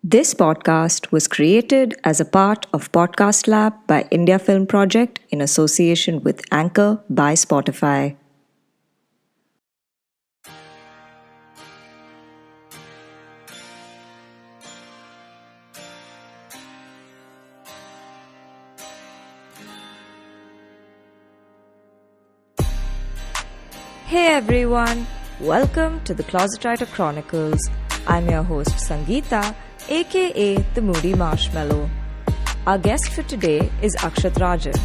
This podcast was created as a part of Podcast Lab by India Film Project in association with Anchor by Spotify. Hey everyone, welcome to the Closet Writer Chronicles. I'm your host Sangeeta, aka the Moody Marshmallow. Our guest for today is Akshat Rajan.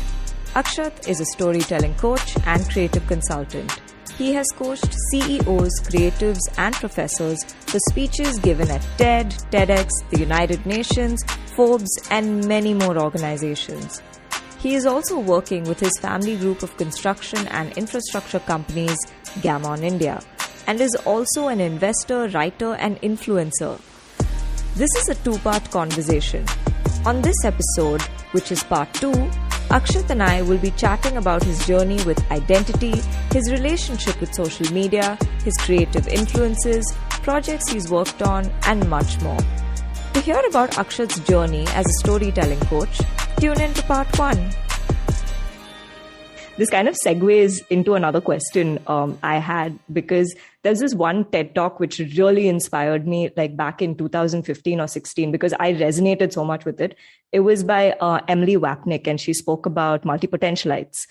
Akshat is a storytelling coach and creative consultant. He has coached CEOs, creatives, and professors for speeches given at TED, TEDx, the United Nations, Forbes, and many more organizations. He is also working with his family group of construction and infrastructure companies, Gammon India, and is also an investor, writer, and influencer. This is a two-part conversation. On this episode, which is part 2, Akshat and I will be chatting about his journey with identity, his relationship with social media, his creative influences, projects he's worked on, and much more. To hear about Akshat's journey as a storytelling coach, tune in to part 1. This kind of segues into another question I had, because there's this one TED talk which really inspired me, like back in 2015 or 16, because I resonated so much with it. It was by Emily Wapnick, and she spoke about multipotentialites.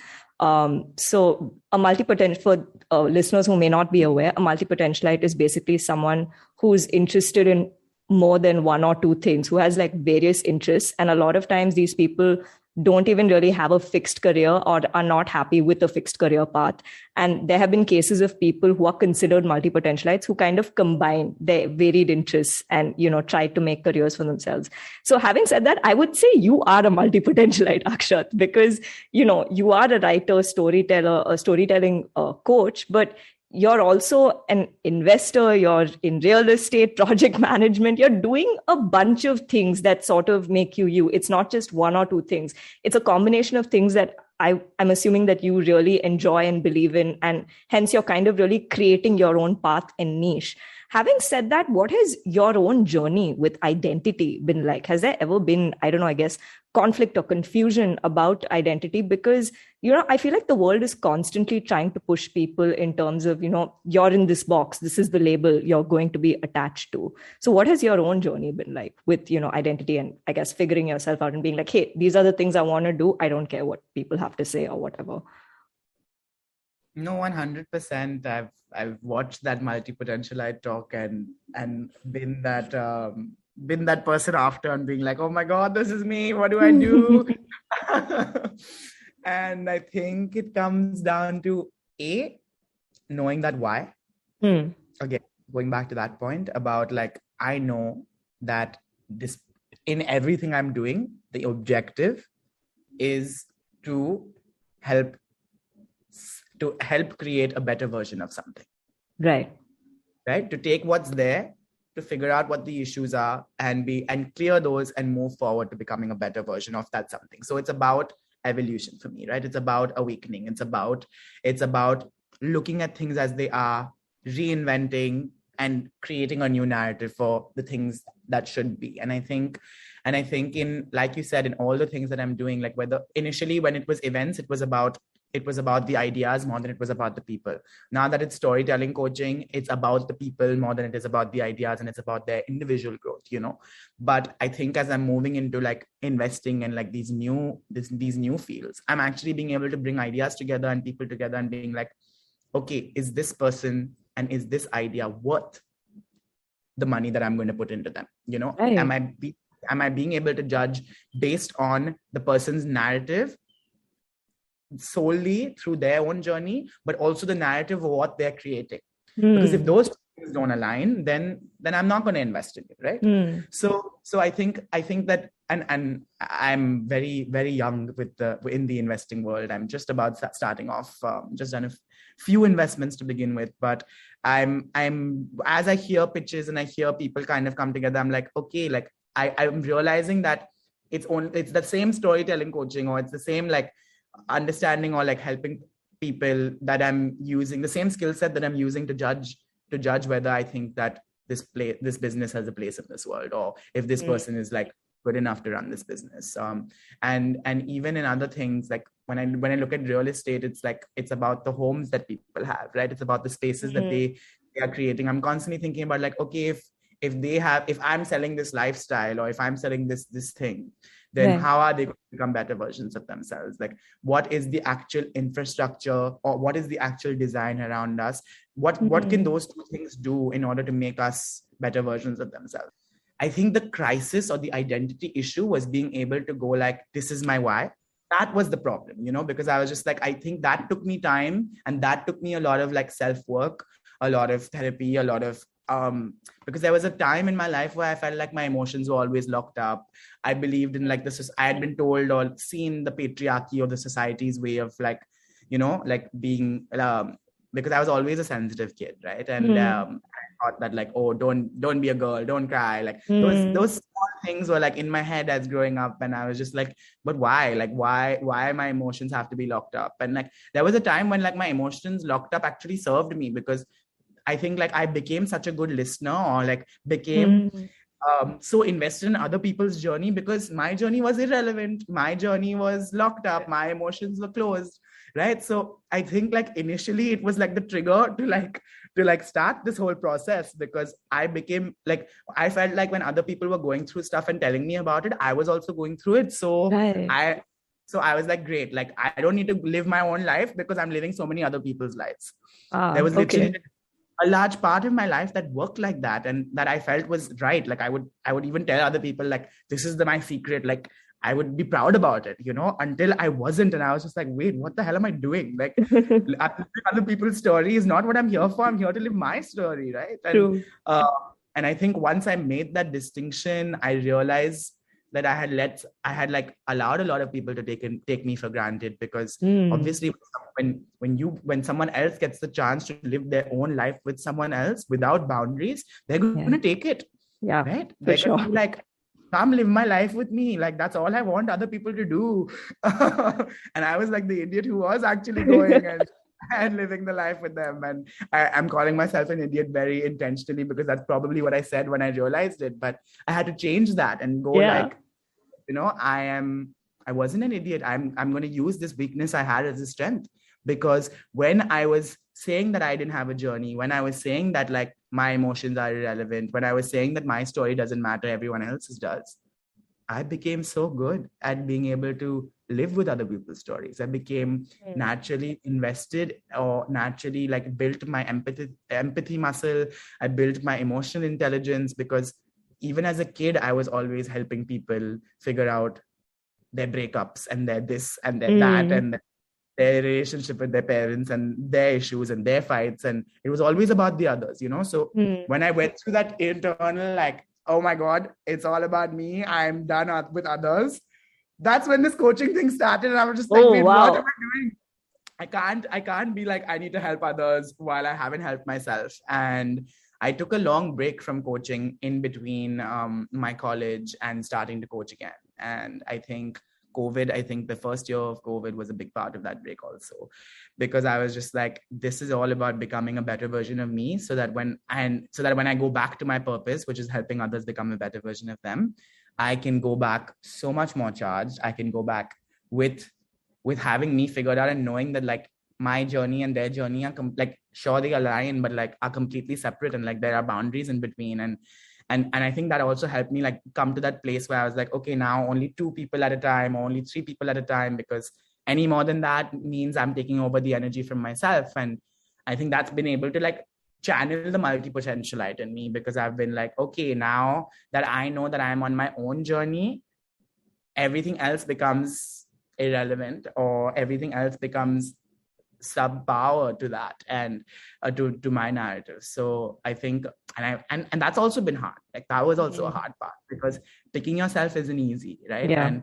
So a multipotential, for listeners who may not be aware, a multipotentialite is basically someone who's interested in more than one or two things, who has like various interests. And a lot of times these people don't even really have a fixed career or are not happy with a fixed career path. And there have been cases of people who are considered multipotentialites who kind of combine their varied interests and, try to make careers for themselves. So having said that, I would say you are a multipotentialite, Akshat, because, you are a writer, storyteller, a storytelling coach, but you're also an investor, you're in real estate, project management, you're doing a bunch of things that sort of make you you. It's not just one or two things. It's a combination of things that I'm assuming that you really enjoy and believe in, and hence you're kind of really creating your own path and niche. Having said that, what has your own journey with identity been like? Has there ever been, I don't know, I guess, conflict or confusion about identity? Because, I feel like the world is constantly trying to push people in terms of, you're in this box, this is the label you're going to be attached to. So what has your own journey been like with, identity and I guess figuring yourself out and being like, hey, these are the things I want to do. I don't care what people have to say or whatever. No, 100%. I've watched that multi-potentialite talk and been that person after and being like, oh my God, this is me. What do I do? And I think it comes down to knowing that why. Again, going back to that point about like, I know that this in everything I'm doing, the objective is to help create a better version of something. Right. To take what's there, to figure out what the issues are and clear those and move forward to becoming a better version of that something. So it's about evolution for me, right? It's about awakening. It's about looking at things as they are, reinventing and creating a new narrative for the things that should be. And I think in, like you said, in all the things that I'm doing, like whether initially when it was events, it was about the ideas more than it was about the people. Now that it's storytelling coaching, it's about the people more than it is about the ideas, and it's about their individual growth, But I think as I'm moving into like investing and like these new fields, I'm actually being able to bring ideas together and people together and being like, okay, is this person and is this idea worth the money that I'm going to put into them? Right. Am I being able to judge based on the person's narrative solely through their own journey, but also the narrative of what they're creating? Because if those things don't align, then I'm not going to invest in it, right? So I think that, and I'm very, very young in the investing world. I'm just about starting off, just done a few investments to begin with, but I'm as I hear pitches and I hear people kind of come together, I'm like, okay, like I'm realizing that it's the same storytelling coaching, or it's the same like understanding or like helping people that I'm using, the same skill set that I'm using to judge whether I think that this business has a place in this world, or if this person is like good enough to run this business. And even in other things, like when I look at real estate, it's about the homes that people have, right? It's about the spaces that they are creating. I'm constantly thinking about like, okay, if I'm selling this lifestyle, or if I'm selling this thing, then how are they going to become better versions of themselves? Like, what is the actual infrastructure, or what is the actual design around us? What can those two things do in order to make us better versions of themselves? I think the crisis or the identity issue was being able to go like, this is my why. That was the problem, because I was just like, I think that took me time, and that took me a lot of like self-work, a lot of therapy, a lot of because there was a time in my life where I felt like my emotions were always locked up. I believed in like this. I had been told or seen the patriarchy or the society's way of like, like being, because I was always a sensitive kid, right? And I thought that like, oh, don't be a girl, don't cry. Like those small things were like in my head as growing up, and I was just like, but why? Like why my emotions have to be locked up? And like there was a time when like my emotions locked up actually served me, because I think like I became such a good listener, or like became so invested in other people's journey, because my journey was irrelevant. My journey was locked up. My emotions were closed. Right. So I think like initially it was like the trigger to start this whole process, because I became like, I felt like when other people were going through stuff and telling me about it, I was also going through it. So I was like, great, like I don't need to live my own life because I'm living so many other people's lives. There was literally a large part of my life that worked like that, and that I felt was right. Like I would even tell other people like, this is my secret. Like I would be proud about it, until I wasn't. And I was just like, wait, what the hell am I doing? Like other people's story is not what I'm here for. I'm here to live my story. Right. And I think once I made that distinction, I realized that I had like allowed a lot of people to take me for granted, because obviously when someone else gets the chance to live their own life with someone else without boundaries, they're going to take it. Yeah, right. They're going to be like, come live my life with me. Like, that's all I want other people to do. And I was like the idiot who was actually going and living the life with them. And I'm calling myself an idiot very intentionally, because that's probably what I said when I realized it. But I had to change that and go like, I wasn't an idiot. I'm going to use this weakness I had as a strength. Because when I was saying that I didn't have a journey, when I was saying that like my emotions are irrelevant, when I was saying that my story doesn't matter, everyone else's does, I became so good at being able to live with other people's stories. I became naturally invested, or naturally like built my empathy muscle. I built my emotional intelligence, because even as a kid, I was always helping people figure out their breakups and their this and their that, and their relationship with their parents and their issues and their fights. And it was always about the others, So when I went through that internal, like, oh my God, it's all about me, I'm done with others, that's when this coaching thing started. And I was just like, wait, what am I doing? I can't be like, I need to help others while I haven't helped myself. And I took a long break from coaching in between my college and starting to coach again. And I think the first year of COVID was a big part of that break also, because I was just like, this is all about becoming a better version of me, so that when I go back to my purpose, which is helping others become a better version of them, I can go back so much more charged. I can go back with having me figured out, and knowing that like my journey and their journey are like, sure, they align, but like are completely separate, and like there are boundaries in between. And I think that also helped me like come to that place where I was like, okay, now only 2 people at a time, or only 3 people at a time, because any more than that means I'm taking over the energy from myself. And I think that's been able to like channel the multi-potentialite in me, because I've been like, okay, now that I know that I'm on my own journey, everything else becomes irrelevant, or everything else becomes sub-power to that, and to my narrative. So I think, and that's also been hard. Like that was also a hard part, because picking yourself isn't easy, right? And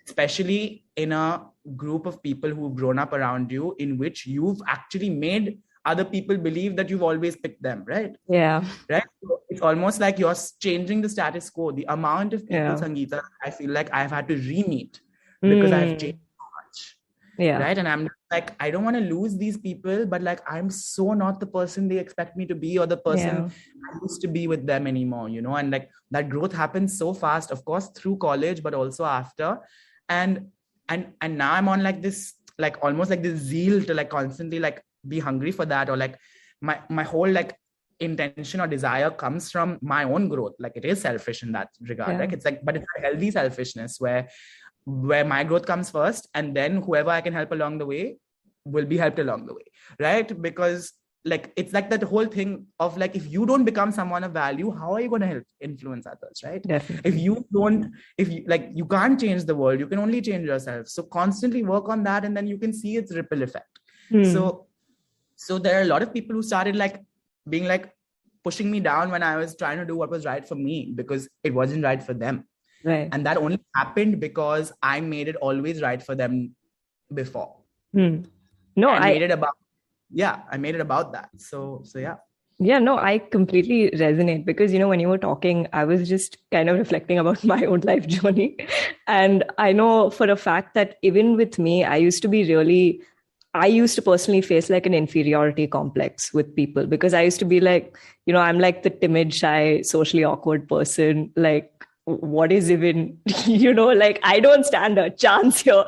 especially in a group of people who've grown up around you, in which you've actually made other people believe that you've always picked them, right? Right. So it's almost like you're changing the status quo. The amount of people, Sangeeta, I feel like I've had to re-meet, because I've changed so much. Yeah. Right. And I'm like, I don't want to lose these people, but like, I'm so not the person they expect me to be, or the person I used to be with them anymore, and like that growth happens so fast, of course, through college, but also after. And now I'm on like this, like almost like this zeal to like constantly like be hungry for that, or like my whole like intention or desire comes from my own growth. Like it is selfish in that regard. Like it's like, but it's a healthy selfishness where my growth comes first, and then whoever I can help along the way will be helped along the way, right? Because like it's like that whole thing of like, if you don't become someone of value, how are you going to help influence others, right? Definitely. If you like, you can't change the world, you can only change yourself. So constantly work on that, and then you can see its ripple effect. So there are a lot of people who started like being like pushing me down when I was trying to do what was right for me, because it wasn't right for them. Right. And that only happened because I made it always right for them before. No, I made it about that. So yeah. Yeah, no, I completely resonate because, when you were talking, I was just kind of reflecting about my own life journey. And I know for a fact that even with me, I used to personally face like an inferiority complex with people, because I used to be like, I'm like the timid, shy, socially awkward person. Like, what is even, like I don't stand a chance here,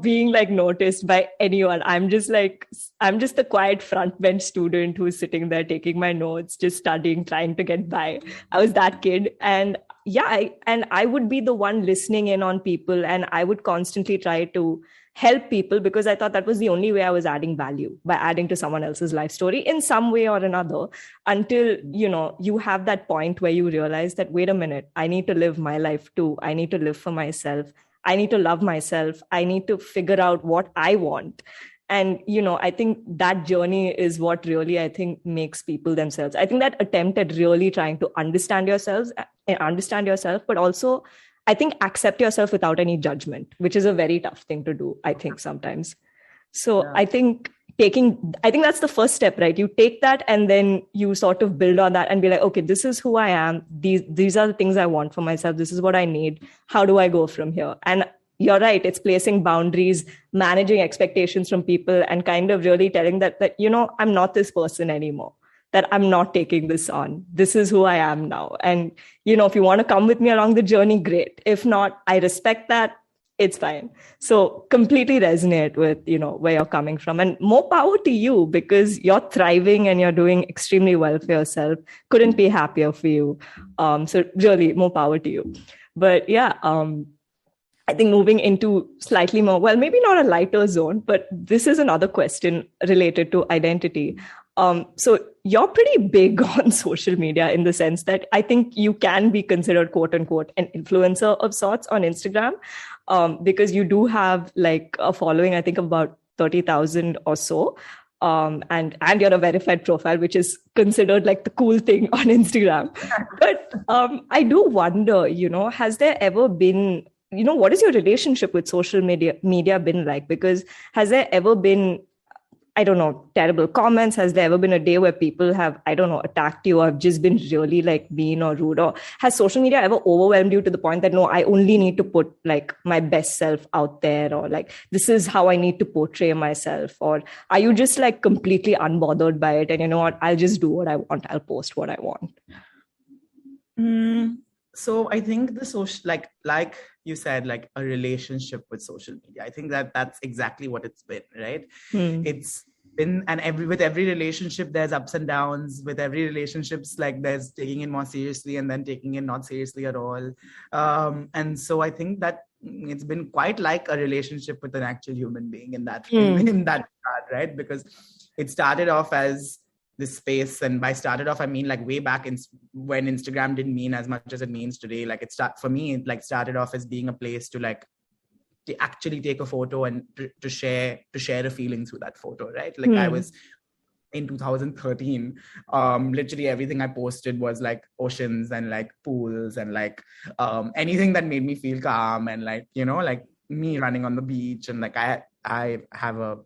being like noticed by anyone. I'm just the quiet front bench student who's sitting there taking my notes, just studying, trying to get by. I was that kid. And yeah, I would be the one listening in on people, and I would constantly try to help people because I thought that was the only way I was adding value, by adding to someone else's life story in some way or another, until, you have that point where you realize that, wait a minute, I need to live my life too. I need to live for myself. I need to love myself. I need to figure out what I want. And, I think that journey is what really, I think, makes people themselves. I think that attempt at really trying to understand yourself, but also, I think, accept yourself without any judgment, which is a very tough thing to do, I think, sometimes. So yeah. I think that's the first step, right? You take that and then you sort of build on that and be like, okay, this is who I am. These are the things I want for myself. This is what I need. How do I go from here? And you're right. It's placing boundaries, managing expectations from people, and kind of really telling that, I'm not this person anymore, that I'm not taking this on. This is who I am now. And, if you want to come with me along the journey, great. If not, I respect that. It's fine. So completely resonate with, where you're coming from, and more power to you, because you're thriving and you're doing extremely well for yourself. Couldn't be happier for you. So really more power to you. But yeah, I think moving into slightly more, well, maybe not a lighter zone, but this is another question related to identity. So you're pretty big on social media, in the sense that I think you can be considered, quote unquote, an influencer of sorts on Instagram, because you do have like a following, I think, of about 30,000 or so. And you're a verified profile, which is considered like the cool thing on Instagram. But I do wonder, has there ever been, what is your relationship with social media been like? Because has there ever been, I don't know, terrible comments? Has there ever been a day where people have, I don't know, attacked you, or have just been really like mean or rude? Or has social media ever overwhelmed you to the point that, no, I only need to put like my best self out there, or like, this is how I need to portray myself? Or are you just like completely unbothered by it? And you know what, I'll just do what I want. I'll post what I want. So I think the social, like you said, like a relationship with social media, I think that's exactly what it's been, right? It's been, and with every relationship, there's ups and downs. With every relationships, like there's taking it more seriously and then taking it not seriously at all. And so I think that it's been quite like a relationship with an actual human being in that regard, right? Because it started off as this space, and by started off, I mean like way back when Instagram didn't mean as much as it means today. Like for me, it started off as being a place to like to actually take a photo and to share a feeling through that photo, right? Like I was in 2013, literally everything I posted was like oceans and like pools and like anything that made me feel calm, and like, like me running on the beach, and like I have a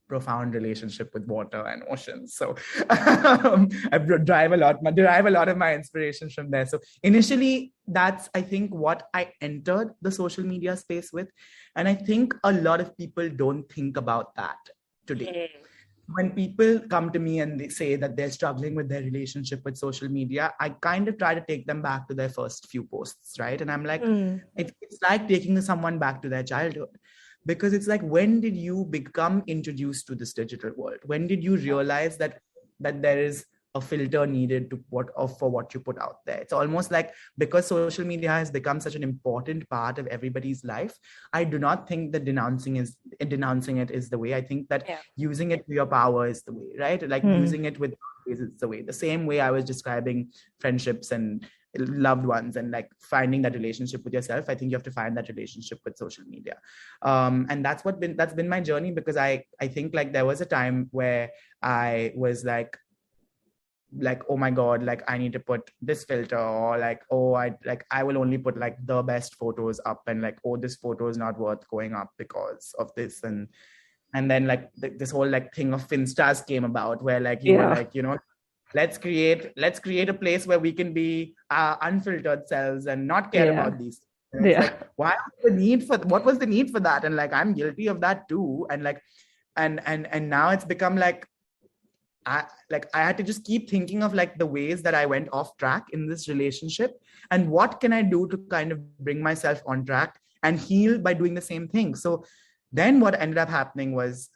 profound relationship with water and oceans. So I derive a lot of my inspiration from there. So initially, that's, I think, what I entered the social media space with. And I think a lot of people don't think about that today. When people come to me and they say that they're struggling with their relationship with social media, I kind of try to take them back to their first few posts, right? And I'm like, it's like taking someone back to their childhood. Because it's like, when did you become introduced to this digital world? When did you realize that there is a filter needed for what you put out there? It's almost like, because social media has become such an important part of everybody's life, I do not think that denouncing it is the way. I think that using it to your power is the way, right? Like using it with is the way. The same way I was describing friendships and loved ones and like finding that relationship with yourself, I think you have to find that relationship with social media. And that's been my journey, because I think like there was a time where I was like, oh my God, like I need to put this filter, or like, oh, I will only put like the best photos up, and like, oh, this photo is not worth going up because of this. And then like this whole like thing of Finstars came about, where like you were like, let's create a place where we can be our unfiltered selves and not care about these things. It's like, what was the need for that? And like, I'm guilty of that too. And like, and now it's become like, I had to just keep thinking of like the ways that I went off track in this relationship, and what can I do to kind of bring myself on track and heal by doing the same thing. So then what ended up happening was,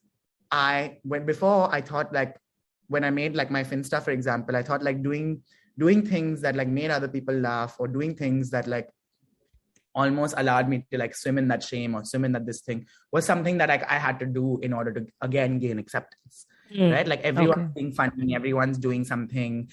before I thought like, when I made like my Finsta, for example, I thought like doing things that like made other people laugh, or doing things that like almost allowed me to like swim in that shame or swim in that this thing, was something that I had to do in order to again gain acceptance. Right? Like everyone's being funny, everyone's doing something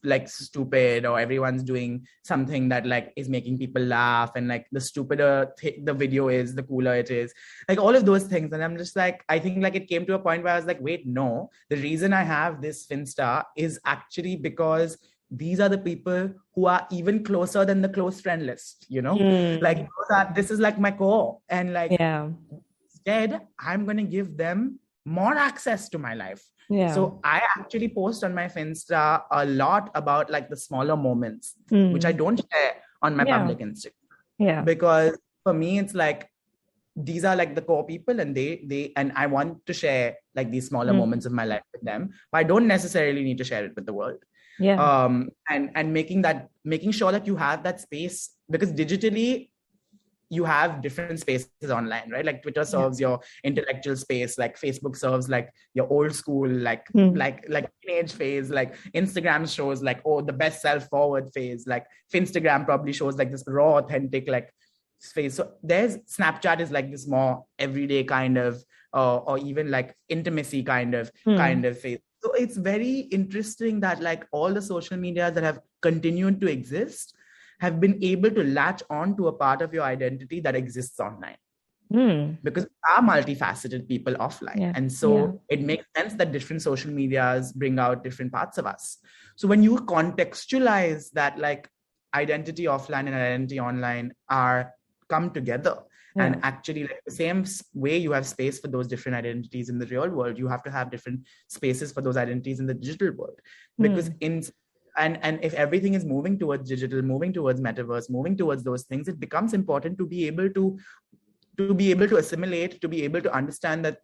like stupid, or everyone's doing something that like is making people laugh, and like the stupider the video is, the cooler it is, like all of those things. And I'm just like, I think like it came to a point where I was like, wait, no, the reason I have this Finsta is actually because these are the people who are even closer than the close friend list, like this is like my core. And like instead, I'm going to give them more access to my life. So I actually post on my Finsta a lot about like the smaller moments, which I don't share on my public Instagram. Because for me, it's like, these are like the core people, and and I want to share like these smaller moments of my life with them, but I don't necessarily need to share it with the world. And making sure that you have that space, because digitally you have different spaces online, right? Like Twitter serves your intellectual space, like Facebook serves like your old school, like teenage phase, like Instagram shows like, oh, the best self-forward phase, like Finstagram probably shows like this raw, authentic like phase. So there's Snapchat is like this more everyday kind of or even like intimacy kind of phase. So it's very interesting that like all the social media that have continued to exist have been able to latch on to a part of your identity that exists online. Because we are multifaceted people offline. And so it makes sense that different social medias bring out different parts of us. So when you contextualize that like identity offline and identity online are come together, and actually like the same way you have space for those different identities in the real world, you have to have different spaces for those identities in the digital world. Because and if everything is moving towards digital, moving towards metaverse, moving towards those things, it becomes important to be able to assimilate, to be able to understand that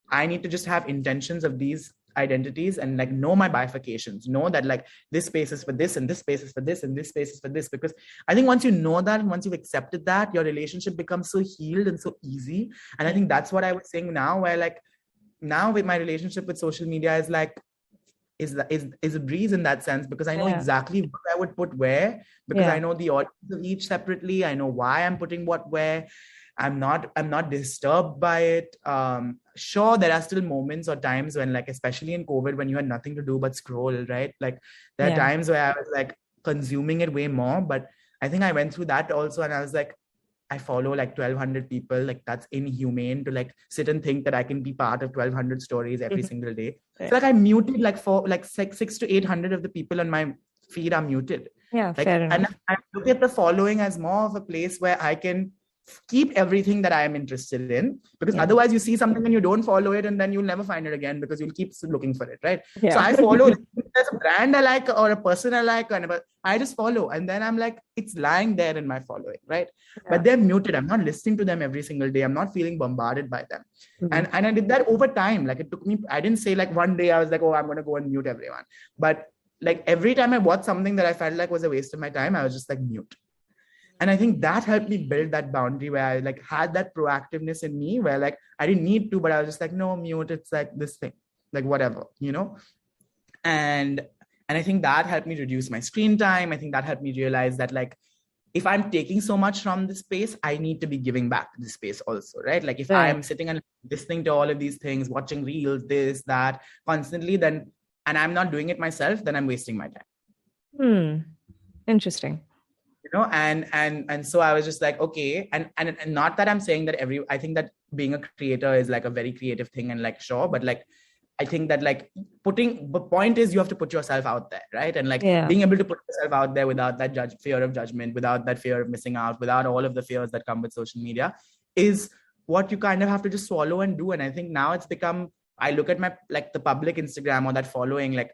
I need to just have intentions of these identities and like know my bifurcations, know that like this space is for this, and this space is for this, and this space is for this. Because I think once you know that, and once you've accepted that, your relationship becomes so healed and so easy. And I think that's what I was saying now, where like now with my relationship with social media is like, is a breeze in that sense, because I know exactly what I would put where, because I know the audience of each separately. I know why I'm putting what where. I'm not disturbed by it. Sure, there are still moments or times when, like, especially in COVID, when you had nothing to do but scroll, right? Like there are times where I was like consuming it way more, but I think I went through that also. And I was like, I follow like 1,200 people. Like that's inhumane to like sit and think that I can be part of 1,200 stories every single day. So like I muted like 600 to 800 of the people on my feed are muted. Yeah, like, fair enough. And I look at the following as more of a place where I can keep everything that I am interested in, because otherwise you see something and you don't follow it, and then you'll never find it again because you'll keep looking for it, right? So I follow, if there's a brand I like or a person I like, I just follow, and then I'm like, it's lying there in my following, right? But they're muted. I'm not listening to them every single day. I'm not feeling bombarded by them. And I did that over time. Like, it took me, I didn't say like one day I was like, oh, I'm going to go and mute everyone. But like every time I watched something that I felt like was a waste of my time, I was just like, mute. And I think that helped me build that boundary where I like had that proactiveness in me where like I didn't need to, but I was just like, no, mute. It's like this thing, like whatever, you know? And I think that helped me reduce my screen time. I think that helped me realize that like, if I'm taking so much from this space, I need to be giving back to this space also, right? Like if I'm sitting and listening to all of these things, watching reels, this, that constantly, then, and I'm not doing it myself, then I'm wasting my time. Interesting. You know, and so I was just like, okay, and not that I'm saying that I think that being a creator is like a very creative thing, and like, sure, but like I think that like the point is you have to put yourself out there, right? And like being able to put yourself out there without that fear of judgment, without that fear of missing out, without all of the fears that come with social media, is what you kind of have to just swallow and do. And I think now it's become, I look at my like the public Instagram or that following, like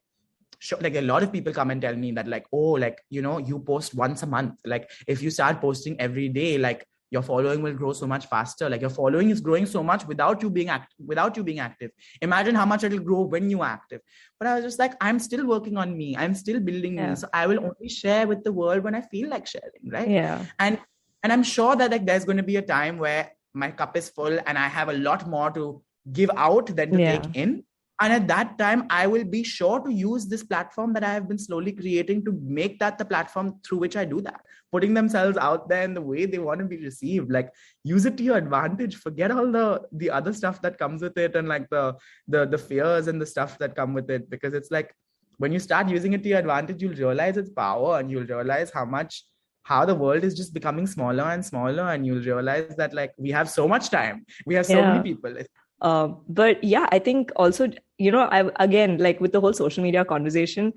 a lot of people come and tell me that like, oh, like, you know, you post once a month. Like if you start posting every day, like your following will grow so much faster. Like your following is growing so much without you being active. Imagine how much it'll grow when you are active. But I was just like, I'm still working on me. I'm still building me. So I will only share with the world when I feel like sharing, right? Yeah. And I'm sure that like there's going to be a time where my cup is full and I have a lot more to give out than to take in. And at that time, I will be sure to use this platform that I have been slowly creating to make that the platform through which I do that. Putting themselves out there in the way they want to be received. Like, use it to your advantage. Forget all the other stuff that comes with it, and like the fears and the stuff that come with it. Because it's like, when you start using it to your advantage, you'll realize its power, and you'll realize how the world is just becoming smaller and smaller. And you'll realize that like we have so much time. We have so many people. But yeah, I think also, you know, again, like with the whole social media conversation,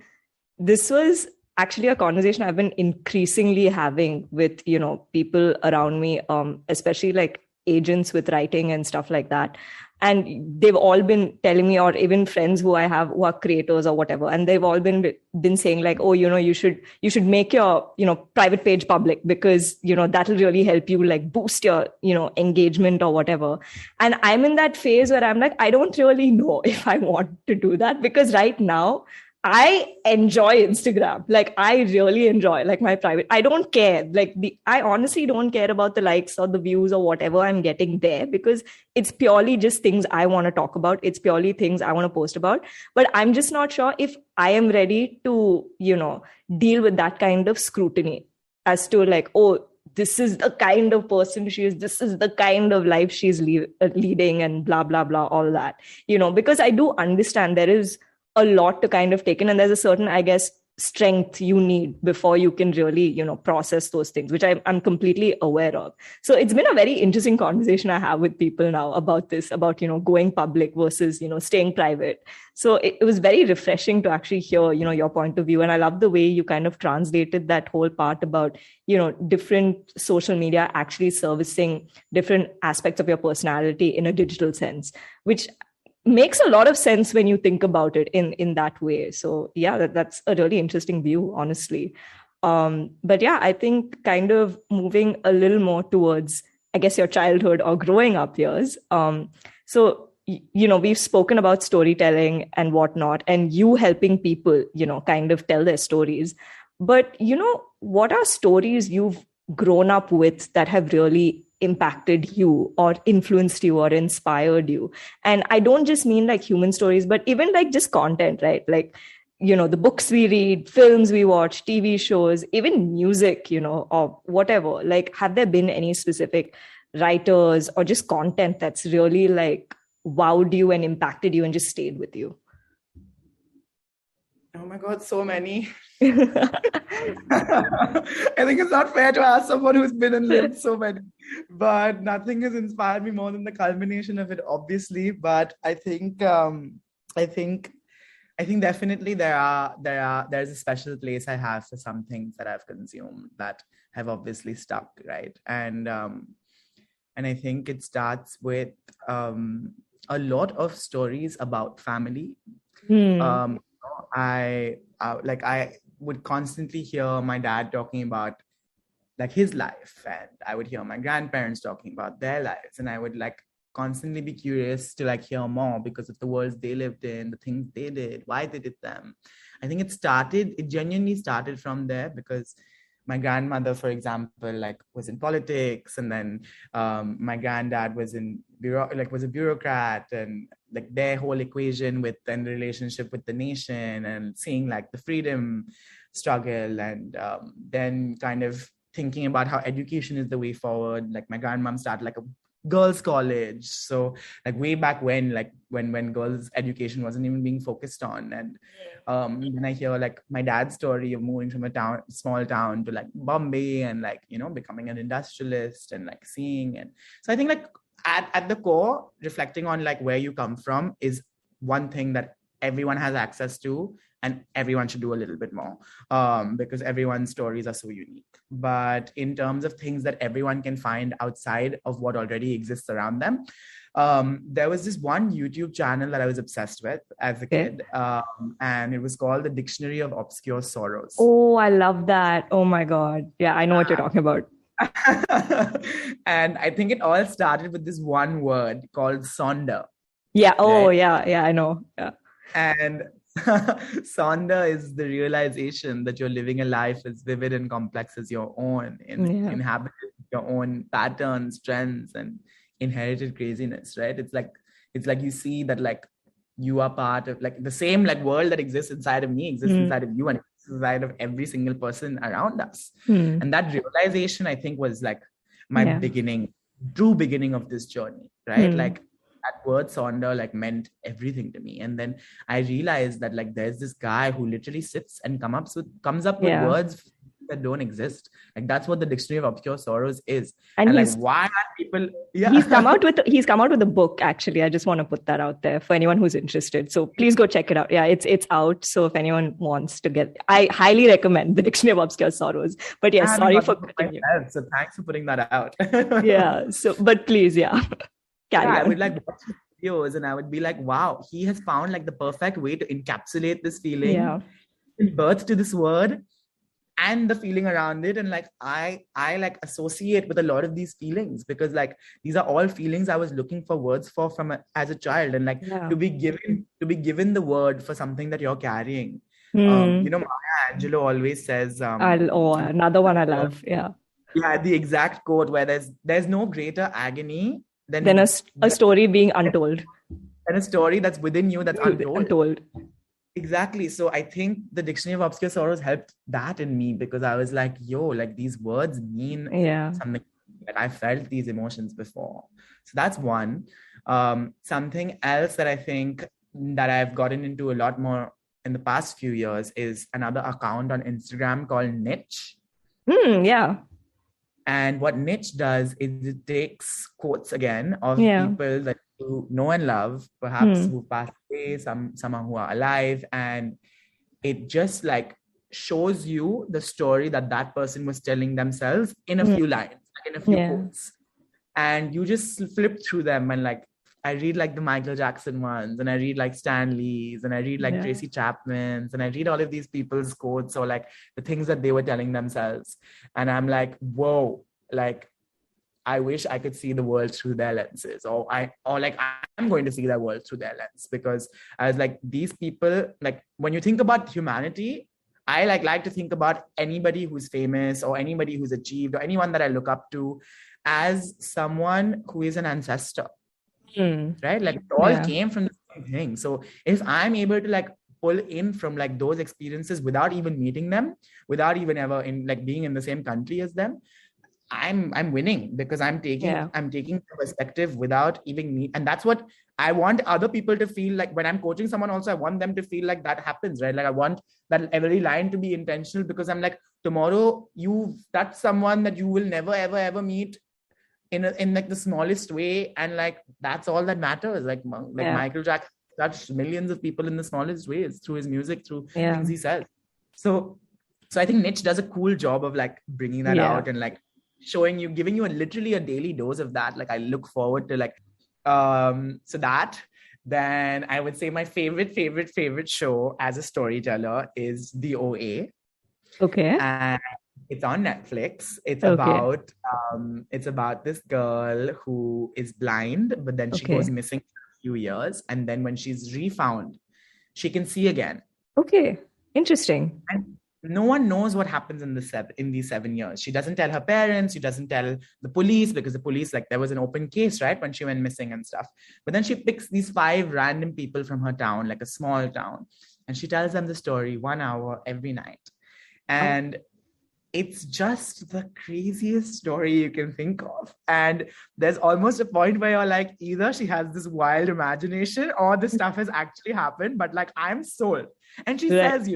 this was actually a conversation I've been increasingly having with, you know, people around me, especially like agents with writing and stuff like that. And they've all been telling me, or even friends who I have who are creators or whatever, and they've all been saying like, oh, you know, you should make your, you know, private page public, because, you know, that'll really help you like boost your, you know, engagement or whatever. And I'm in that phase where I'm like, I don't really know if I want to do that, because right now I enjoy Instagram. Like I really enjoy like my private. I don't care. Like I honestly don't care about the likes or the views or whatever I'm getting there, because it's purely just things I want to talk about. It's purely things I want to post about. But I'm just not sure if I am ready to, you know, deal with that kind of scrutiny as to like, oh, this is the kind of person she is. This is the kind of life she's leading, and blah, blah, blah, all that, you know, because I do understand there is a lot to kind of take in, and there's a certain, I guess, strength you need before you can really, you know, process those things, which I'm completely aware of. So it's been a very interesting conversation I have with people now about this, about, you know, going public versus, you know, staying private. So it was very refreshing to actually hear, you know, your point of view. And I love the way you kind of translated that whole part about, you know, different social media actually servicing different aspects of your personality in a digital sense, which makes a lot of sense when you think about it in that way. So yeah, that's a really interesting view, honestly. But yeah, I think kind of moving a little more towards, I guess, your childhood or growing up years. So, you know, we've spoken about storytelling and whatnot, and you helping people, you know, kind of tell their stories. But, you know, what are stories you've grown up with that have really impacted you or influenced you or inspired you? And I don't just mean like human stories, but even like just content, right? Like, you know, the books we read, films we watch, TV shows, even music, you know, or whatever. Like, have there been any specific writers or just content that's really like wowed you and impacted you and just stayed with you? Oh my God, so many. I think it's not fair to ask someone who's been and lived so many, but nothing has inspired me more than the culmination of it, obviously. But I think definitely there's a special place I have for some things that I've consumed that have obviously stuck, right? And And I think it starts with a lot of stories about family. I would constantly hear my dad talking about like his life, and I would hear my grandparents talking about their lives, and I would like constantly be curious to like hear more because of the worlds they lived in, the things they did, why they did them. I think it genuinely started from there, because my grandmother, for example, like was in politics, and then my granddad was was a bureaucrat, and like their whole equation with the relationship with the nation, and seeing like the freedom struggle, and then kind of thinking about how education is the way forward. Like my grandmom started like a girls' college, so like way back when, like when girls' education wasn't even being focused on. And then I hear like my dad's story of moving from a small town to like Bombay, and like, you know, becoming an industrialist, and like seeing. And so I think like at the core, reflecting on like where you come from is one thing that everyone has access to, and everyone should do a little bit more, because everyone's stories are so unique. But in terms of things that everyone can find outside of what already exists around them, there was this one YouTube channel that I was obsessed with as a kid, and it was called The Dictionary of Obscure Sorrows. Oh, I love that. Oh my God. Yeah, I know what you're talking about. And I think it all started with this one word called sonder. Yeah. Oh, right? Yeah, I know. Yeah. And sonder is the realization that you're living a life as vivid and complex as your own, inhabited your own patterns, trends, and inherited craziness, right? It's like you see that like you are part of like the same like world that exists inside of me exists inside of you, and inside of every single person around us. And that realization, I think, was like my true beginning of this journey, right? Like that word sonder like meant everything to me. And then I realized that like there's this guy who literally sits and comes up with words that don't exist. Like that's what the Dictionary of Obscure Sorrows is. And like, why are people? Yeah, he's come out with a book. Actually, I just want to put that out there for anyone who's interested. So please go check it out. Yeah, it's out. So if anyone wants to I highly recommend the Dictionary of Obscure Sorrows. But yes, sorry for cutting you. So thanks for putting that out. Yeah. So, but please, I would like watch videos, and I would be like, wow, he has found like the perfect way to encapsulate this feeling, in birth to this word, and the feeling around it. And like I like associate with a lot of these feelings, because like these are all feelings I was looking for words for as a child. And like to be given the word for something that you're carrying. You know, Maya Angelou always says another one I love. The exact quote where there's no greater agony than a story being untold, and a story that's within you that's untold. Exactly. So I think the Dictionary of Obscure Sorrows helped that in me, because I was like, yo, like these words mean something. Like I felt these emotions before. So that's one. Something else that I think that I've gotten into a lot more in the past few years is another account on Instagram called Niche. And what Niche does is it takes quotes again of people that you know and love, perhaps who passed away, some who are alive, and it just like shows you the story that person was telling themselves in a few lines, like in a few quotes, and you just flip through them. And like I read like the Michael Jackson ones, and I read like Stan Lee's, and I read like Tracy Chapman's, and I read all of these people's quotes, or like the things that they were telling themselves, and I'm like, whoa, like I wish I could see the world through their lenses, or I'm going to see the world through their lens, because I was like, these people, like when you think about humanity, I like to think about anybody who's famous or anybody who's achieved or anyone that I look up to as someone who is an ancestor, right? Like it all came from the same thing. So if I'm able to like pull in from like those experiences without even meeting them, without even ever in like being in the same country as them, I'm winning, because I'm taking perspective without even and that's what I want other people to feel like. When I'm coaching someone also, I want them to feel like that happens, right? Like I want that every line to be intentional, because I'm like, tomorrow that's someone that you will never ever meet in like the smallest way, and like that's all that matters. Like Michael Jackson touched millions of people in the smallest ways through his music, through things he says. So I think Niche does a cool job of like bringing that out, and like showing you, giving you literally a daily dose of that. Like I look forward to like, so that. Then I would say my favorite show as a storyteller is The OA. Okay. And it's on Netflix. Okay. It's about this girl who is blind, but then she Okay. goes missing for a few years. And then when she's refound, she can see again. Okay. Interesting. And no one knows what happens in these 7 years. She doesn't tell her parents. She doesn't tell the police, because the police, like, there was an open case, right, when she went missing and stuff. But then she picks these 5 random people from her town, like a small town, and she tells them the story 1 hour every night. And it's just the craziest story you can think of. And there's almost a point where you're like, either she has this wild imagination or this stuff has actually happened, but like, I'm sold. And she says,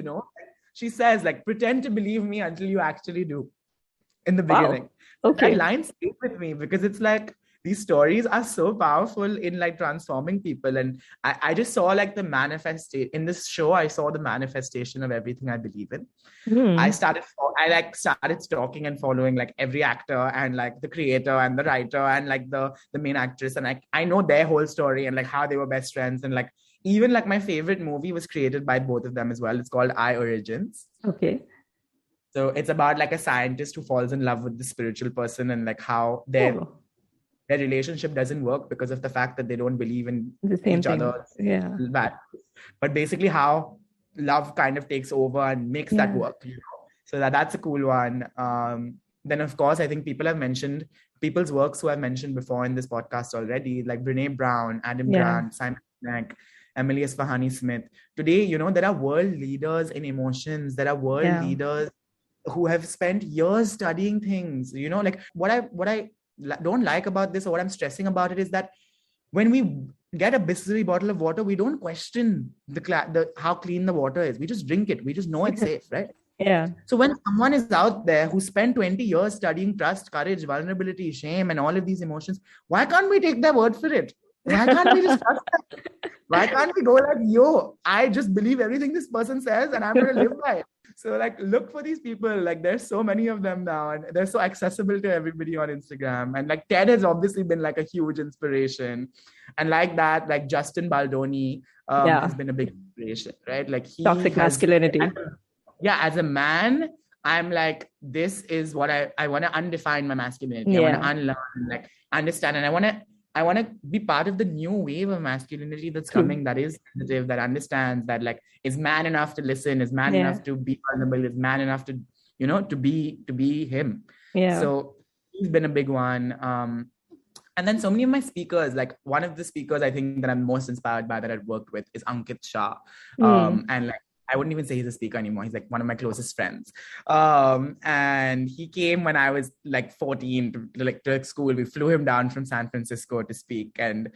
she says, like, pretend to believe me until you actually do, in the beginning. Wow. Okay. That line stayed with me because it's like, these stories are so powerful in like transforming people. And I just saw like the manifestation in this show. I saw the manifestation of everything I believe in. I started stalking and following like every actor and like the creator and the writer and like the main actress. And like, I know their whole story and like how they were best friends. And like, even like my favorite movie was created by both of them as well. It's called I Origins. Okay. So it's about like a scientist who falls in love with the spiritual person and like how their relationship doesn't work because of the fact that they don't believe in each other. Yeah. But basically how love kind of takes over and makes that work. So that's a cool one. Then of course, I think people have mentioned people's works who I've mentioned before in this podcast already, like Brene Brown, Adam Grant, Simon Sinek, Emily Esfahani Smith. Today, there are world leaders in emotions. There are world leaders who have spent years studying things. Like what I don't like about this, or what I'm stressing about it, is that when we get a Bisleri bottle of water, we don't question the how clean the water is. We just drink it. We just know it's safe, right? Yeah. So when someone is out there who spent 20 years studying trust, courage, vulnerability, shame, and all of these emotions, why can't we take their word for it? Why can't we just trust them? Why can't we go like, yo, I just believe everything this person says and I'm going to live by it? So like, look for these people. Like, there's so many of them now and they're so accessible to everybody on Instagram. And like TED has obviously been like a huge inspiration. And like that, like Justin Baldoni has been a big inspiration, right? Like toxic masculinity. As a man, I'm like, this is what I want to undefine my masculinity. I want to unlearn, like understand. And I want to be part of the new wave of masculinity that's coming, that is sensitive, that understands, that like is man enough to listen, is man enough to be vulnerable, is man enough to, to be him. Yeah. So he's been a big one. And then so many of my speakers, like one of the speakers I think that I'm most inspired by that I've worked with is Ankit Shah. And like, I wouldn't even say he's a speaker anymore. He's like one of my closest friends. And he came when I was like 14 to school. We flew him down from San Francisco to speak. And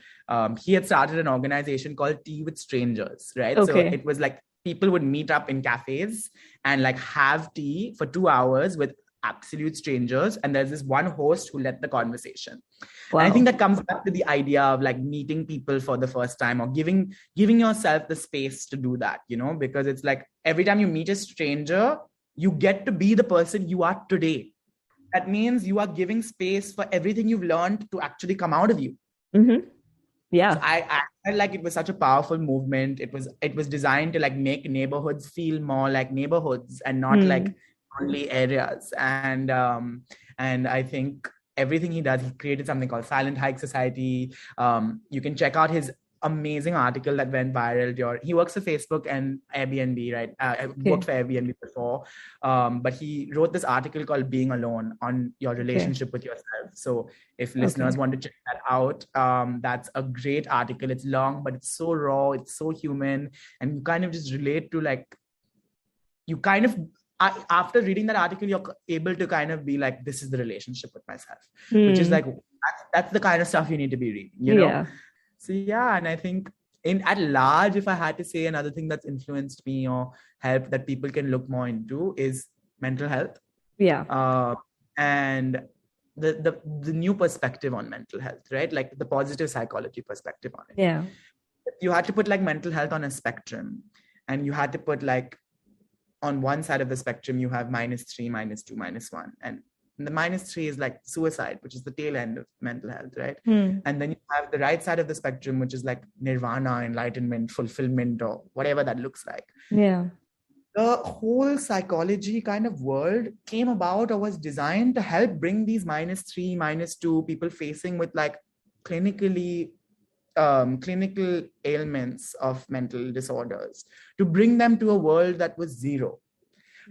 he had started an organization called Tea with Strangers, right? Okay. So it was like people would meet up in cafes and like have tea for 2 hours with absolute strangers. And there's this one host who led the conversation. Wow. And I think that comes back to the idea of like meeting people for the first time, or giving yourself the space to do that, because it's like every time you meet a stranger, you get to be the person you are today. That means you are giving space for everything you've learned to actually come out of you. Mm-hmm. Yeah. So I felt like it was such a powerful movement. It was designed to like make neighborhoods feel more like neighborhoods and not like only areas. And I think everything he does, he created something called Silent Hike Society. You can check out his amazing article that went viral. He works for Facebook and Airbnb, right? I worked for Airbnb before, but he wrote this article called Being Alone on your relationship with yourself. So if listeners want to check that out, that's a great article. It's long, but it's so raw, it's so human, and you kind of just relate to like, after reading that article, you're able to kind of be like, this is the relationship with myself, which is like, that's the kind of stuff you need to be reading, you know? Yeah. So yeah, and I think at large, if I had to say another thing that's influenced me or helped that people can look more into is mental health. Yeah. And the new perspective on mental health, right? Like the positive psychology perspective on it. Yeah. You had to put like mental health on a spectrum, and you had to put like, on one side of the spectrum, you have -3, -2, -1. And And the -3 is like suicide, which is the tail end of mental health, right? Hmm. And then you have the right side of the spectrum, which is like nirvana, enlightenment, fulfillment, or whatever that looks like. Yeah. The whole psychology kind of world came about or was designed to help bring these -3, -2 people facing with like clinical ailments of mental disorders, to bring them to a world that was zero.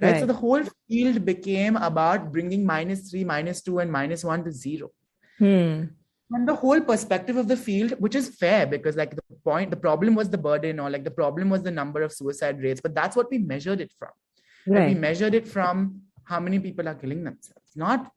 Right. So the whole field became about bringing -3, -2, and -1 to zero. And the whole perspective of the field, which is fair, because like the problem was the burden, or like the problem was the number of suicide rates, but that's what we measured it from. Right. We measured it from how many people are killing themselves, not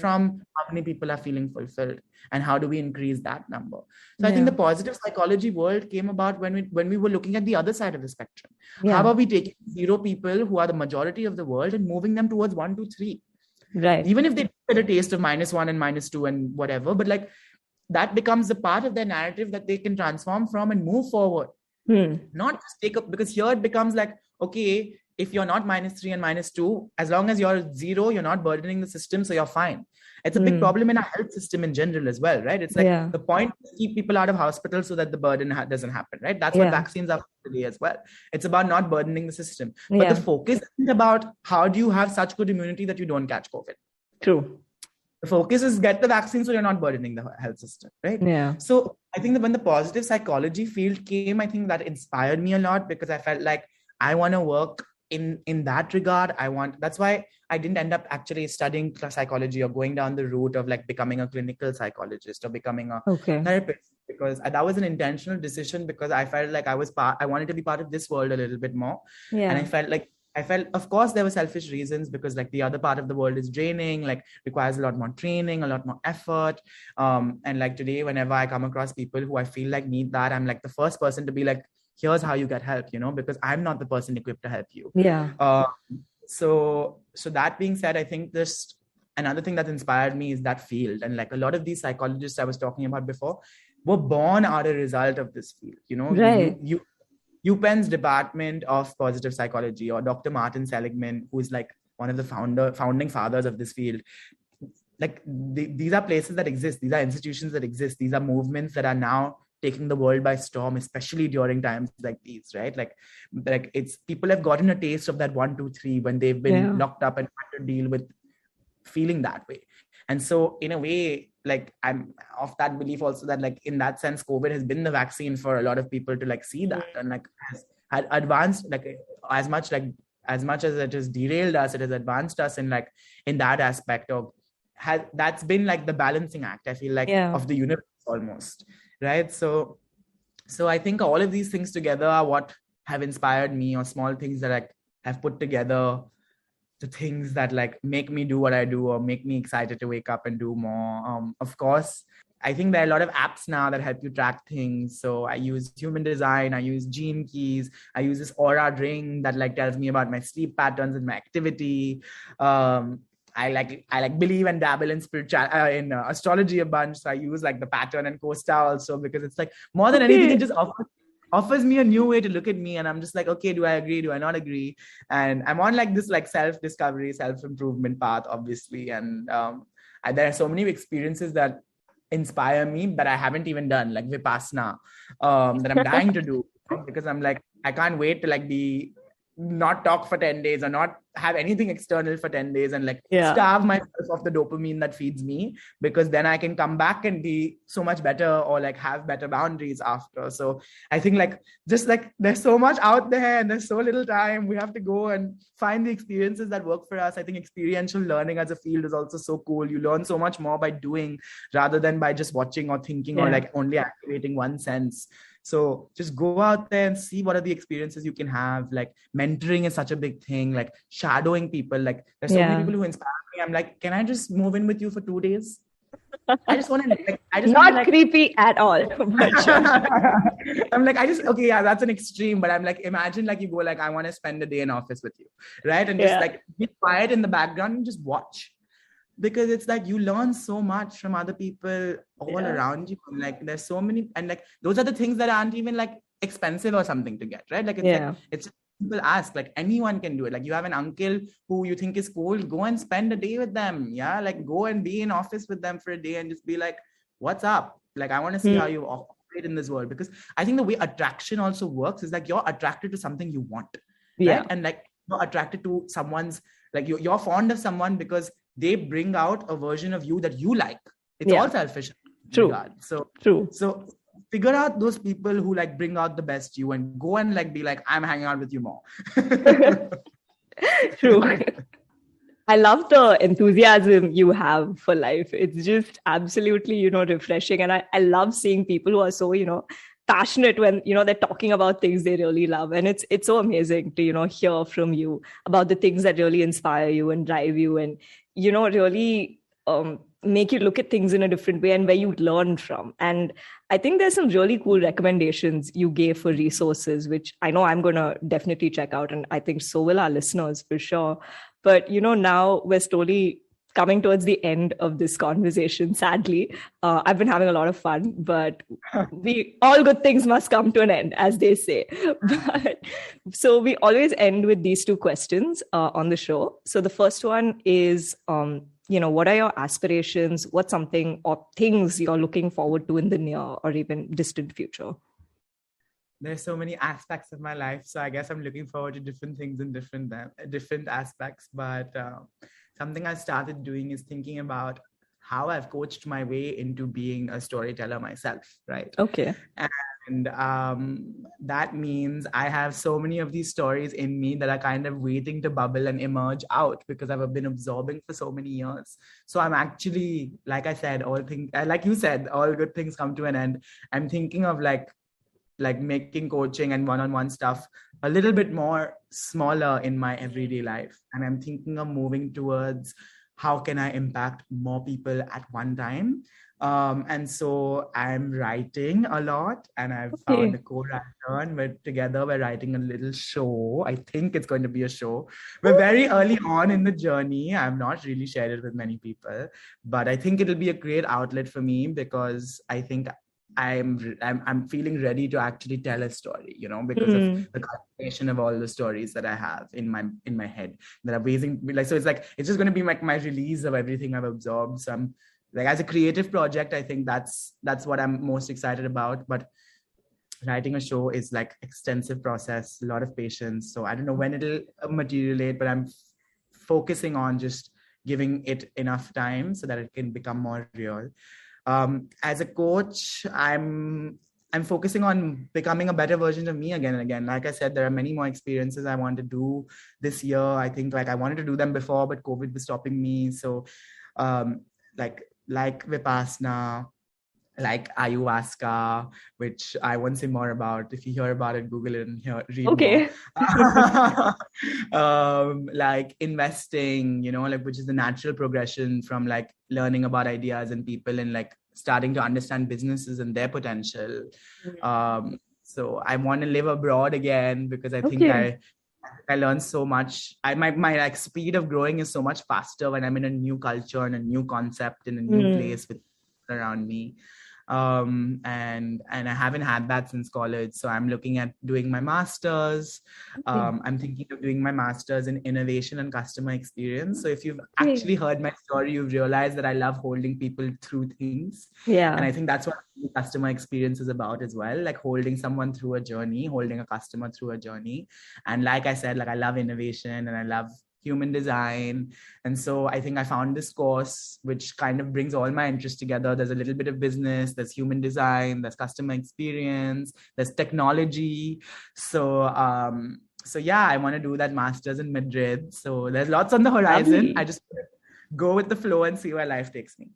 from how many people are feeling fulfilled and how do we increase that number. So I think the positive psychology world came about when we were looking at the other side of the spectrum. How are we taking zero people who are the majority of the world and moving them towards 1, 2, 3? Right. Even if they get a taste of -1 and -2 and whatever, but like that becomes a part of their narrative that they can transform from and move forward. Not just take up, because here it becomes like, okay, if you're not -3 and -2, as long as you're zero, you're not burdening the system, so you're fine. It's a big problem in our health system in general as well, right? It's like the point is to keep people out of hospitals so that the burden doesn't happen, right? That's what vaccines are for today as well. It's about not burdening the system. But the focus isn't about how do you have such good immunity that you don't catch COVID. True. The focus is get the vaccine so you're not burdening the health system, right? Yeah. So I think that when the positive psychology field came, I think that inspired me a lot, because I felt like I want to work in that regard. That's why I didn't end up actually studying psychology or going down the route of like becoming a clinical psychologist or becoming a therapist, because that was an intentional decision, because I felt like I wanted to be part of this world a little bit more. And I felt, of course, there were selfish reasons, because like the other part of the world is draining, like requires a lot more training, a lot more effort. And like today, whenever I come across people who I feel like need that, I'm like the first person to be like, here's how you get help, because I'm not the person equipped to help you. Yeah. So that being said, I think there's another thing that inspired me is that field. And like a lot of these psychologists I was talking about before were born out a result of this field, Right. UPenn's Department of Positive Psychology, or Dr. Martin Seligman, who is like one of the founding fathers of this field. Like these are places that exist. These are institutions that exist. These are movements that are now taking the world by storm, especially during times like these, right? Like it's people have gotten a taste of that 1, 2, 3 when they've been locked up and had to deal with feeling that way. And so in a way, like I'm of that belief also that like in that sense, COVID has been the vaccine for a lot of people to like see that, and like has had advanced, like as much as it has derailed us, it has advanced us in like in that aspect of that's been like the balancing act, I feel like, of the universe almost. Right. So I think all of these things together are what have inspired me, or small things that I have put together, the things that like make me do what I do or make me excited to wake up and do more. Of course, I think there are a lot of apps now that help you track things. So I use Human Design, I use Gene Keys, I use this Aura ring that like tells me about my sleep patterns and my activity. I like believe and dabble in in astrology a bunch. So I use like the pattern and Costa also, because it's like more than anything, it just offers me a new way to look at me. And I'm just like, okay, do I agree? Do I not agree? And I'm on like this like self-discovery, self-improvement path, obviously. And there are so many experiences that inspire me that I haven't even done, like Vipassana, that I'm dying to do, because I'm like, I can't wait to like not talk for 10 days or not have anything external for 10 days and like starve myself of the dopamine that feeds me, because then I can come back and be so much better, or like have better boundaries after. So I think like just like there's so much out there and there's so little time, we have to go and find the experiences that work for us. I think experiential learning as a field is also so cool. You learn so much more by doing rather than by just watching or thinking or like only activating one sense. So just go out there and see what are the experiences you can have. Like mentoring is such a big thing, like shadowing people. Like there's so many people who inspire me. I'm like, can I just move in with you for 2 days? I just want to like, not creepy at all. I'm like, okay, yeah, that's an extreme, but I'm like, imagine like you go like, I want to spend a day in office with you, right? And just like be quiet in the background and just watch. Because it's like you learn so much from other people all around you. Like there's so many, and like those are the things that aren't even like expensive or something to get, right? Like it's like, it's people ask, like anyone can do it. Like you have an uncle who you think is cool, go and spend a day with them. Yeah. Like go and be in office with them for a day and just be like, what's up? Like, I want to see how you operate in this world. Because I think the way attraction also works is like you're attracted to something you want. Yeah. Right. And like you're attracted to someone's, like you're fond of someone because they bring out a version of you that you like. It's all selfish. True. So figure out those people who like bring out the best you and go and like be like, I'm hanging out with you more. True. I love the enthusiasm you have for life. It's just absolutely, refreshing. And I love seeing people who are so, passionate when, they're talking about things they really love. And it's so amazing to, hear from you about the things that really inspire you and drive you and, really make you look at things in a different way and where you learn from. And I think there's some really cool recommendations you gave for resources, which I know I'm going to definitely check out. And I think so will our listeners for sure. But, now we're slowly coming towards the end of this conversation, sadly. I've been having a lot of fun, but all good things must come to an end, as they say. So we always end with these two questions on the show. So the first one is, what are your aspirations? What's something or things you're looking forward to in the near or even distant future? There's so many aspects of my life. So I guess I'm looking forward to different things in different aspects. But something I started doing is thinking about how I've coached my way into being a storyteller myself, right? Okay. And that means I have so many of these stories in me that are kind of waiting to bubble and emerge out because I've been absorbing for so many years. So I'm actually, like I said, like you said, all good things come to an end. I'm thinking of like making coaching and one-on-one stuff a little bit more smaller in my everyday life. And I'm thinking of moving towards how can I impact more people at one time. And so I'm writing a lot and I've found a co-writer and together we're writing a little show. I think it's going to be a show. We're very early on in the journey. I've not really shared it with many people, but I think it'll be a great outlet for me because I think I'm feeling ready to actually tell a story, because of the combination of all the stories that I have in my head that I'm raising. Like, so it's just going to be like my release of everything I've absorbed. So I'm like, as a creative project, I think that's what I'm most excited about. But writing a show is like extensive process, a lot of patience. So I don't know when it'll materialize, but I'm focusing on just giving it enough time so that it can become more real. As a coach, I'm focusing on becoming a better version of me again and again. Like I said, there are many more experiences I want to do this year. I think like I wanted to do them before, but COVID was stopping me. So like Vipassana, like ayahuasca, which I won't say more about. If you hear about it, Google it and read more. Like investing, which is the natural progression from like learning about ideas and people and like starting to understand businesses and their potential. So I want to live abroad again because I think I learned so much. My like speed of growing is so much faster when I'm in a new culture and a new concept in a new place with people around me. And I haven't had that since college. So I'm looking at doing my master's. I'm thinking of doing my master's in innovation and customer experience. So if you've actually heard my story, you've realized that I love holding people through things. Yeah. And I think that's what customer experience is about as well, like holding someone through a journey, holding a customer through a journey. And like I said, like I love innovation and I love human design. And so I think I found this course, which kind of brings all my interests together. There's a little bit of business, there's human design, there's customer experience, there's technology. So yeah, I want to do that master's in Madrid. So there's lots on the horizon. Lovely. I just go with the flow and see where life takes me.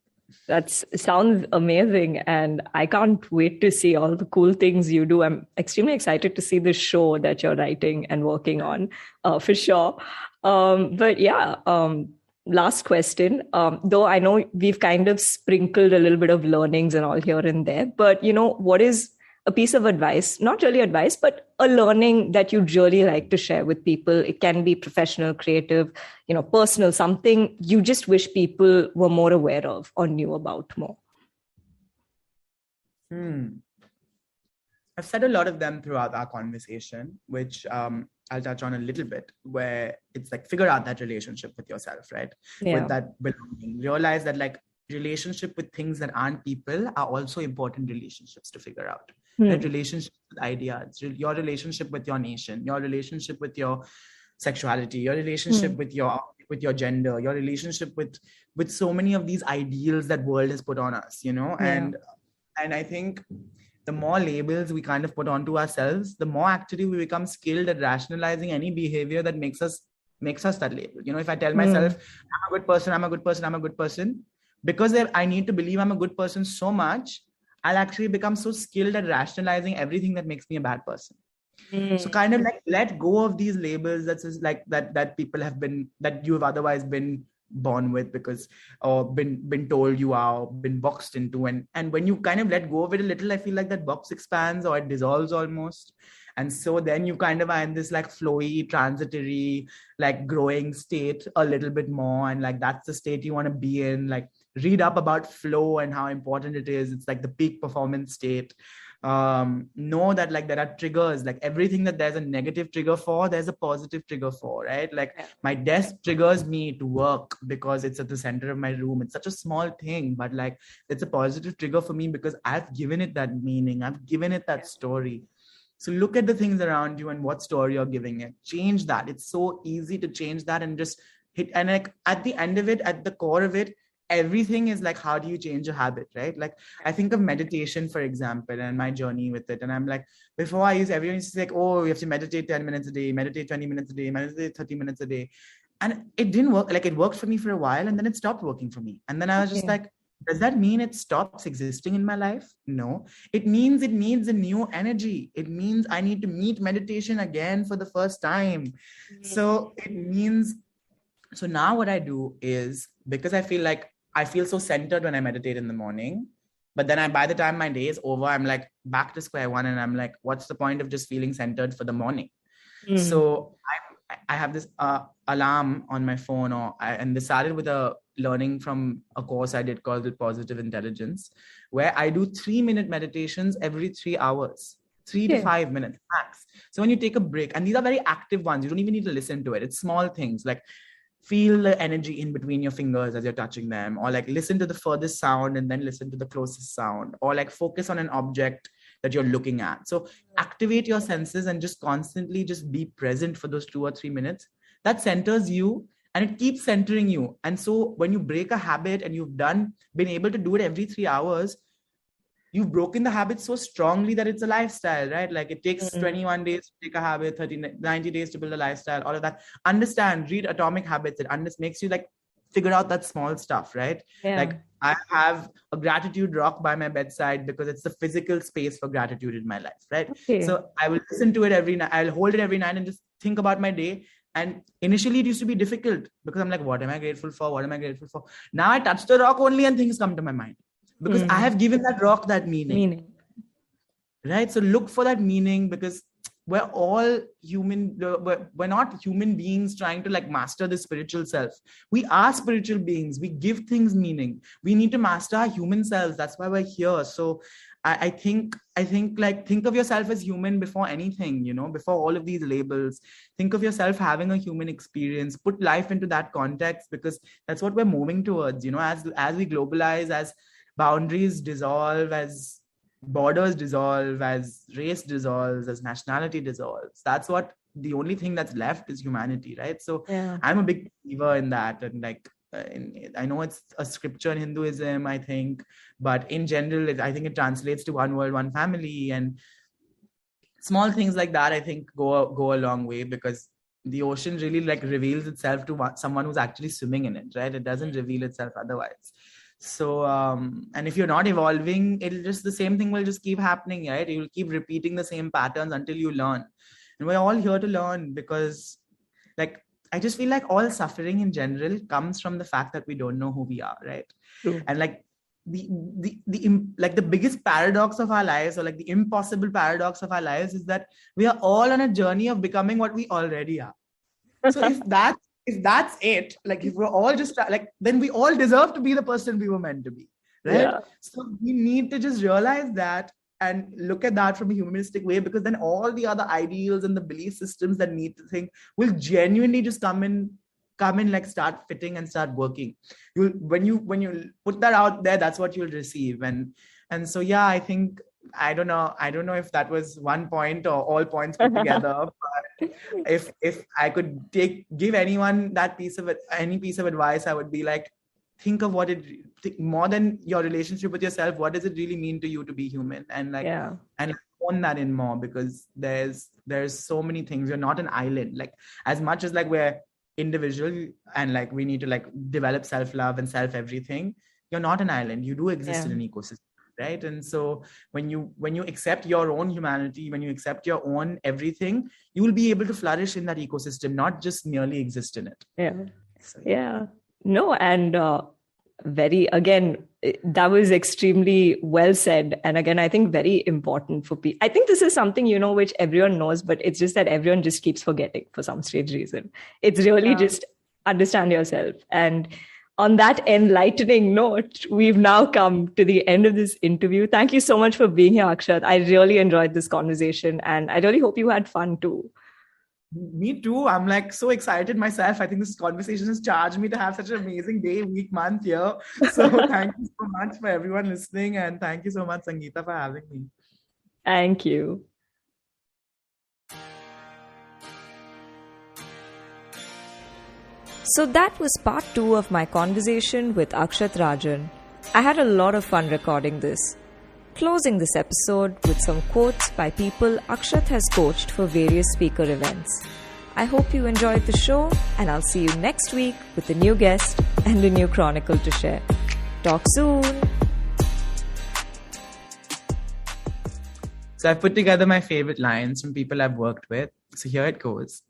That sounds amazing. And I can't wait to see all the cool things you do. I'm extremely excited to see the show that you're writing and working on for sure. But yeah, last question, though I know we've kind of sprinkled a little bit of learnings and all here and there, but what is a piece of advice, not really advice, but a learning that you'd really like to share with people? It can be professional, creative, personal, something you just wish people were more aware of or knew about more. I've said a lot of them throughout our conversation, which I'll touch on a little bit, where it's like figure out that relationship with yourself, right? With that belonging. Realize that like relationship with things that aren't people are also important relationships to figure out. Right? Relationships with ideas, your relationship with your nation, your relationship with your sexuality, your relationship with your gender, your relationship with so many of these ideals that world has put on us, you know. And I think the more labels we kind of put onto ourselves, the more actually we become skilled at rationalizing any behavior that makes us that label. You know, if I tell myself I'm a good person, because I need to believe I'm a good person so much, I'll actually become so skilled at rationalizing everything that makes me a bad person. So kind of like let go of these labels that's just like that people have been, that you have otherwise been born with, because or been told you are, been boxed into, and when you kind of let go of it a little, I feel like that box expands or it dissolves almost. And so then you kind of are in this like flowy, transitory, like growing state a little bit more, and like that's the state you want to be in. Like read up about flow and how important it is. It's like the peak performance state. Know that like there are triggers, like everything that there's a negative trigger for, there's a positive trigger for, right? Like my desk triggers me to work because it's at the center of my room. It's such a small thing, but like it's a positive trigger for me because I've given it that meaning, I've given it that story. So look at the things around you and what story you're giving it. Change that. It's so easy to change that and just hit. And like at the end of it, at the core of it, everything is like, how do you change a habit, right? Like I think of meditation, for example, and my journey with it. And I'm like, before everyone used to say like, oh, you have to meditate 10 minutes a day, meditate 20 minutes a day, meditate 30 minutes a day. And it didn't work. Like it worked for me for a while and then it stopped working for me. And then I was just like, does that mean it stops existing in my life? No, it means it needs a new energy. It means I need to meet meditation again for the first time. So it means, so now what I do is, because I feel so centered when I meditate in the morning, but then by the time my day is over, I'm like back to square one. And I'm like, what's the point of just feeling centered for the morning? So I have this alarm on my phone, and this started with a learning from a course I did called Positive Intelligence, where I do 3-minute meditations every 3 hours, 3 to 5 minutes max. So when you take a break, and these are very active ones, you don't even need to listen to it. It's small things like feel the energy in between your fingers as you're touching them, or like listen to the furthest sound and then listen to the closest sound, or like focus on an object that you're looking at. So activate your senses and just constantly just be present for those 2 or 3 minutes. That centers you and it keeps centering you. And so when you break a habit and you've been able to do it every 3 hours, you've broken the habit so strongly that it's a lifestyle, right? Like it takes 21 days to take a habit, 90 days to build a lifestyle, all of that. Understand, read Atomic Habits. It makes you like figure out that small stuff, right? Like I have a gratitude rock by my bedside because it's the physical space for gratitude in my life, right? So I will listen to it every night. I'll hold it every night and just think about my day. And initially it used to be difficult because I'm like, what am I grateful for? What am I grateful for? Now I touch the rock only and things come to my mind. Because I have given that rock that meaning. Right? So look for that meaning, because we're all human. We're not human beings trying to like master the spiritual self. We are spiritual beings. We give things meaning. We need to master our human selves. That's why we're here. So I think like think of yourself as human before anything, you know, before all of these labels. Think of yourself having a human experience. Put life into that context, because that's what we're moving towards, you know, as we globalize, as boundaries dissolve, as borders dissolve, as race dissolves, as nationality dissolves. That's what the only thing that's left is humanity, right? So I'm a big believer in that. And like, I know it's a scripture in Hinduism, I think, but in general, I think it translates to one world, one family. And small things like that, I think, go a long way, because the ocean really like reveals itself to someone who's actually swimming in it, right? It doesn't reveal itself otherwise. So, and if you're not evolving, the same thing will just keep happening, right? You'll keep repeating the same patterns until you learn. And we're all here to learn, because like, I just feel like all suffering in general comes from the fact that we don't know who we are, right? True. And like the biggest paradox of our lives, or like the impossible paradox of our lives, is that we are all on a journey of becoming what we already are. So if that's it, like if we're all just like, then we all deserve to be the person we were meant to be, right? So we need to just realize that and look at that from a humanistic way, because then all the other ideals and the belief systems that need to think will genuinely just come in, like start fitting and start working. When you put that out there, that's what you'll receive. And so yeah, I think, I don't know if that was one point or all points put together, but if I could give anyone any piece of advice, I would be like, think of more than your relationship with yourself, what does it really mean to you to be human? And and own that in more, because there's so many things. You're not an island. Like, as much as like we're individual and like we need to like develop self-love and self everything, you're not an island. You do exist in an ecosystem, right? And so when you accept your own humanity, when you accept your own everything, you will be able to flourish in that ecosystem, not just merely exist in it. No, and that was extremely well said. And again, I think very important for people. I think this is something, which everyone knows, but it's just that everyone just keeps forgetting for some strange reason. It's really just understand yourself. And on that enlightening note, we've now come to the end of this interview. Thank you so much for being here, Akshat. I really enjoyed this conversation, and I really hope you had fun too. Me too. I'm like so excited myself. I think this conversation has charged me to have such an amazing day, week, month here. So thank you so much for everyone listening. And thank you so much, Sangeeta, for having me. Thank you. So that was part 2 of my conversation with Akshat Rajan. I had a lot of fun recording this. Closing this episode with some quotes by people Akshat has coached for various speaker events. I hope you enjoyed the show, and I'll see you next week with a new guest and a new chronicle to share. Talk soon! So I've put together my favorite lines from people I've worked with. So here it goes.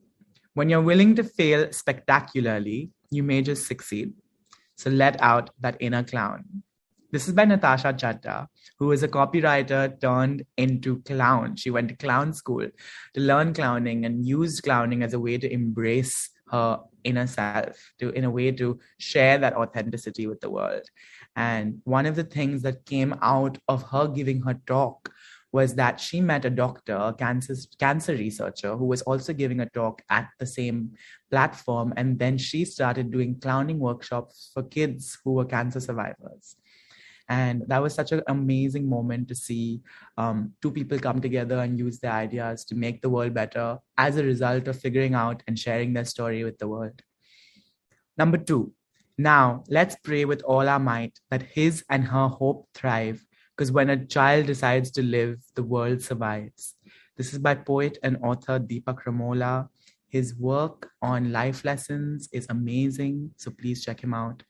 When you're willing to fail spectacularly, you may just succeed. So let out that inner clown. This is by Natasha Chatta, who is a copywriter turned into clown. She went to clown school to learn clowning and used clowning as a way to embrace her inner self, in a way to share that authenticity with the world. And one of the things that came out of her giving her talk was that she met a doctor, a cancer researcher, who was also giving a talk at the same platform. And then she started doing clowning workshops for kids who were cancer survivors. And that was such an amazing moment to see two people come together and use their ideas to make the world better as a result of figuring out and sharing their story with the world. Number 2, now let's pray with all our might that his and her hope thrive, because when a child decides to live, the world survives. This is by poet and author Deepak Ramola. His work on life lessons is amazing, so please check him out.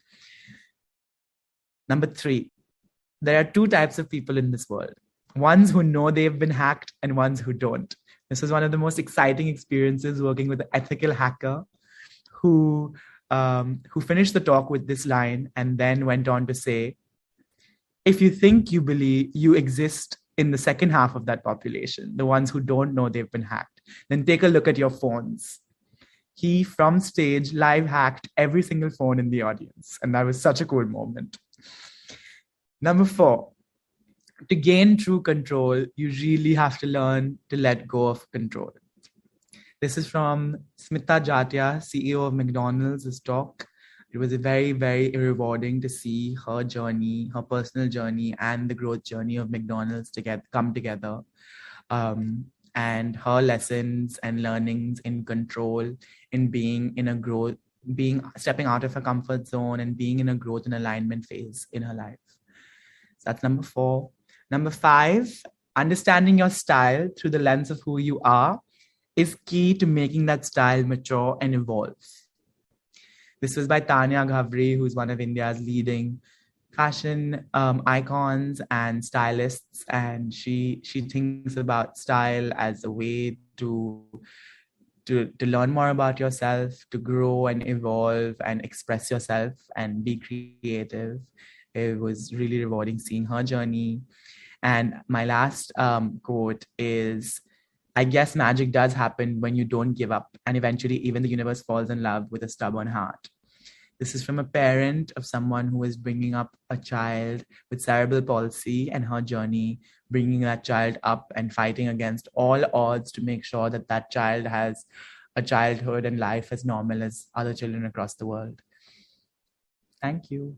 Number 3, there are 2 types of people in this world. Ones who know they've been hacked and ones who don't. This was one of the most exciting experiences working with an ethical hacker who finished the talk with this line and then went on to say, if you think you believe you exist in the second half of that population, the ones who don't know they've been hacked, then take a look at your phones. He, from stage, live hacked every single phone in the audience. And that was such a cool moment. Number 4, to gain true control, you really have to learn to let go of control. This is from Smita Jatia, CEO of McDonald's' talk. It was very, very rewarding to see her journey, her personal journey, and the growth journey of McDonald's come together. And her lessons and learnings in control, in being in a growth, stepping out of her comfort zone and being in a growth and alignment phase in her life. So that's number 4. Number 5, understanding your style through the lens of who you are is key to making that style mature and evolve. This was by Tanya Ghavri, who's one of India's leading fashion icons and stylists. And she thinks about style as a way to learn more about yourself, to grow and evolve and express yourself and be creative. It was really rewarding seeing her journey. And my last quote is, I guess magic does happen when you don't give up, and eventually even the universe falls in love with a stubborn heart. This is from a parent of someone who is bringing up a child with cerebral palsy and her journey, bringing that child up and fighting against all odds to make sure that that child has a childhood and life as normal as other children across the world. Thank you.